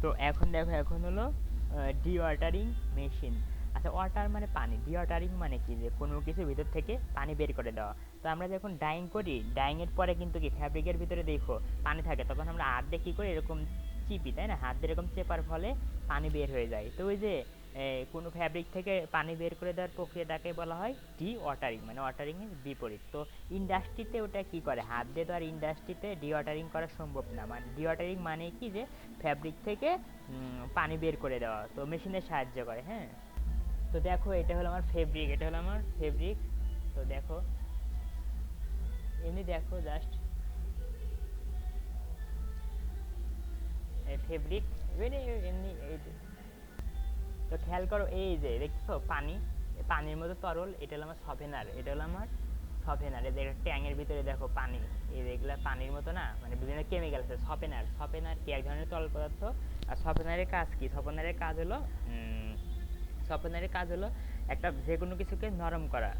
তো এখন দেখো, এখন হলো ডি ওয়াটারিং মেশিন। আচ্ছা, ওয়াটার মানে পানি, ডি ওয়াটারিং মানে কি, যে কোনো কিছুর ভিতর থেকে পানি বের করে দেওয়া। তো আমরা যখন ডাইং করি, ডাইংয়ের পরে কিন্তু কি ফ্যাব্রিকের ভিতরে দেখো পানি থাকে, তখন আমরা হাত দিয়ে কী করি, এরকম চিপি, তাই না, হাত দিয়ে এরকম চেপার ফলে পানি বের হয়ে যায়। তো ওই যে কোনো ফ্যাব্রিক থেকে পানি বের করে দেওয়ার প্রক্রিয়াটাকে বলা হয় ডি ওয়াটারিং, মানে ওয়াটারিংয়ের বিপরীত। তো ইন্ডাস্ট্রিতে ওটা কি করে, হাত দিয়ে তো আর ইন্ডাস্ট্রিতে ডি ওয়াটারিং করা সম্ভব না। মানে ডি ওয়াটারিং মানে কি, যে ফ্যাব্রিক থেকে পানি বের করে দেওয়া, তো মেশিনের সাহায্য করে। হ্যাঁ, তো দেখো এটা হলো আমার ফেব্রিক, এটা হলো আমার ফেব্রিক। তো দেখো, এমনি দেখো জাস্ট ফেব্রিক, এমনি এমনি তো খেয়াল করো, এই যে দেখছো পানি, পানির মতো তরল, এটা হলো আমার সফেনার, এটা হলো আমার সফেনার। এই যে ট্যাঙের ভিতরে দেখো পানি, এই যেগুলো পানির মতো না, মানে বিভিন্ন কেমিক্যাল আছে। সফেনার, সফেনার কি এক ধরনের তরল পদার্থ। আর সফেনারের কাজ কি, সফেনারের কাজ হলো সফেনারের কাজ হলো একটা যে কোনো কিছুকে নরম করা।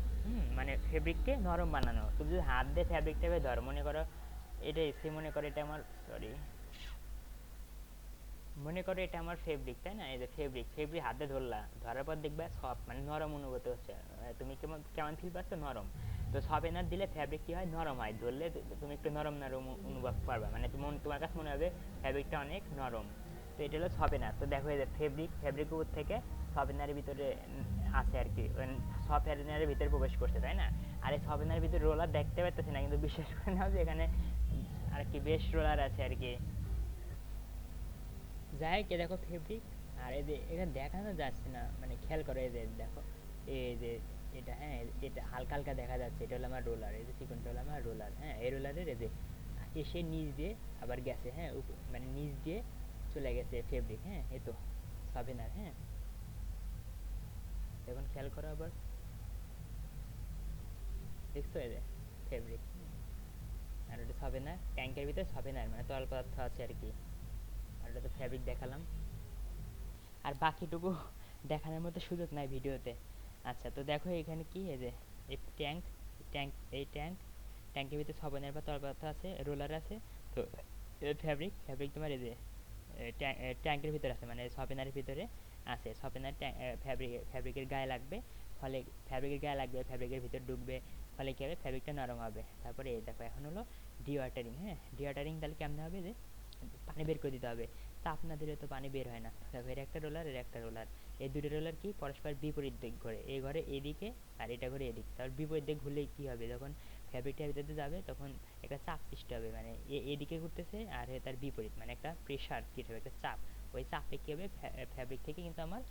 মানে ফেব্রিককে নরম বানানো। তুমি যদি হাত দিয়ে ফেব্রিকটাকে ধরো, মনে করো এটাই সে, মনে করো এটা আমার, সরি, মনে করো এটা আমার ফেব্রিক, তাই না, এই যে ফেব্রিক, ফেব্রিক হাতে ধরলা, ধরার পর দেখবে সফট, মানে নরম অনুভূতি হচ্ছে। তুমি কেমন কেমন ফিল পাচ্ছ, নরম। তো সফেনার দিলে ফ্যাব্রিক কি হয়, নরম হয়, ধরলে তুমি একটু নরম নরম অনুভব পারবে, মানে তোমার কাছে মনে হবে ফ্যাব্রিকটা অনেক নরম। তো এটা হলো সফেনার। তো দেখো এই যে ফেব্রিক, ফেব্রিক উপর থেকে সফেনারের ভিতরে আছে আর কি, সফেনারের ভিতরে প্রবেশ করছে, তাই না। আর এই সফেনারের ভিতরে রোলার দেখতে পাচ্ছি না, কিন্তু বিশ্বাস করে নাও যে এখানে আর কি বেশ রোলার আছে আর কি। যাই হোক, দেখো ফেব্রিক, আর এই যে এখানে দেখানো যাচ্ছে না, মানে খেয়াল করো, এই যে দেখো, এই যে এটা, হ্যাঁ, এটা হালকা হালকা দেখা যাচ্ছে, এটা হলো আমার রোলার, এই যে চিকনটা হলো আমার রোলার। হ্যাঁ, এই রোলারের এই যে এসে নিচ দিয়ে আবার গেছে, হ্যাঁ, মানে নিচ দিয়ে চলে গেছে ফেব্রিক। হ্যাঁ, এই তো সাবিনার। হ্যাঁ, এখন খেয়াল করো আবার, দেখছো এই যে ফেব্রিক। আর ওটা সাবিনার, ট্যাঙ্কের ভিতরে সাবিনার মানে তরল পদার্থ আছে আর কি। আর ওটা তো ফেব্রিক দেখালাম, আর বাকিটুকু দেখানোর মতো সুযোগ নাই ভিডিওতে। আচ্ছা, তো দেখো এখানে কি, এই যে এই ট্যাঙ্ক, ট্যাঙ্ক, এই ট্যাঙ্ক, ট্যাঙ্কের ভিতরে সাবানের বা তরল পদার্থ আছে, রোলার আছে। তো ফ্যাব্রিক, ফ্যাব্রিক তোমার এই যে ট্যাঙ্কের ভিতরে আছে, মানে সফেনারের ভিতরে আছে। সফেনার ফ্যাব্রিকের গায়ে লাগবে, ফলে ফ্যাব্রিকের গায়ে লাগবে, ফ্যাব্রিকের ভিতর ঢুকবে, ফলে কী হবে, ফ্যাব্রিকটা নরম হবে। তারপরে এই দেখো এখন হলো ডিওয়াটারিং। হ্যাঁ, ডিওয়াটারিং তাহলে কেমন হবে, যে পানি বের করে দিতে হবে, চাপ না দিলে তো পানি বের হয় না। দেখো এর একটা রোলার, এর একটা রোলার, এই দুটো রোলার কি পরস্পর বিপরীত দিক ঘোরে, এই ঘরে এদিকে আর এটা ঘরে এদিকে। তার বিপরীত দিক ঘুরলে কি হবে, যখন ফ্যাব্রিকটা ভিতরে যাবে তখন একটা চাপ সৃষ্টি হবে, মানে এদিকে ঘুরতেছে আর তার বিপরীত, মানে একটা প্রেশার ক্রিয়েট হবে, একটা চাপ। ওই চাপে কী হবে, ফ্যাব্রিক থেকে কিন্তু আমার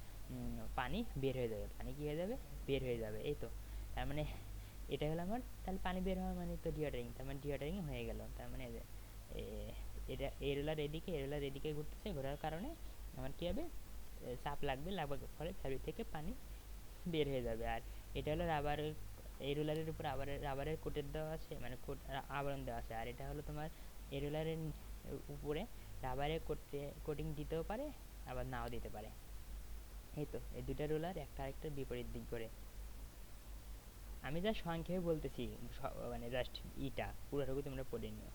পানি বের হয়ে যাবে, পানি কী হয়ে যাবে, বের হয়ে যাবে। এই তো, তার মানে এটা হলো আমার, তাহলে পানি বের হওয়া মানে তো ডিওয়াটারিং, তার মানে ডিওয়াটারিং হয়ে গেল। তার মানে এটা এই রোলার এদিকে, এই রোলার এদিকে ঘুরতেছে, ঘোরার কারণে আমার কী হবে, চাপ লাগবে, লাগবার ফলে ফ্যাব্রিক থেকে পানি বের হয়ে যাবে। আর এটা হলো রাবারের, এই রোলারের উপর আবার রাবারের কোটের দেওয়া আছে, মানে কোট আবরণ দেওয়া আছে। আর এটা হলো তোমার এই রোলারের উপরে রাবারের কোটিং দিতেও পারে, আবার নাও দিতে পারে। এই তো, এই দুইটা রোলার একটা আরেকটার বিপরীত দিক করে। আমি যা সংক্ষেপে বলতেছি, মানে জাস্ট পুরোটুকু তোমরা পড়ে নিও।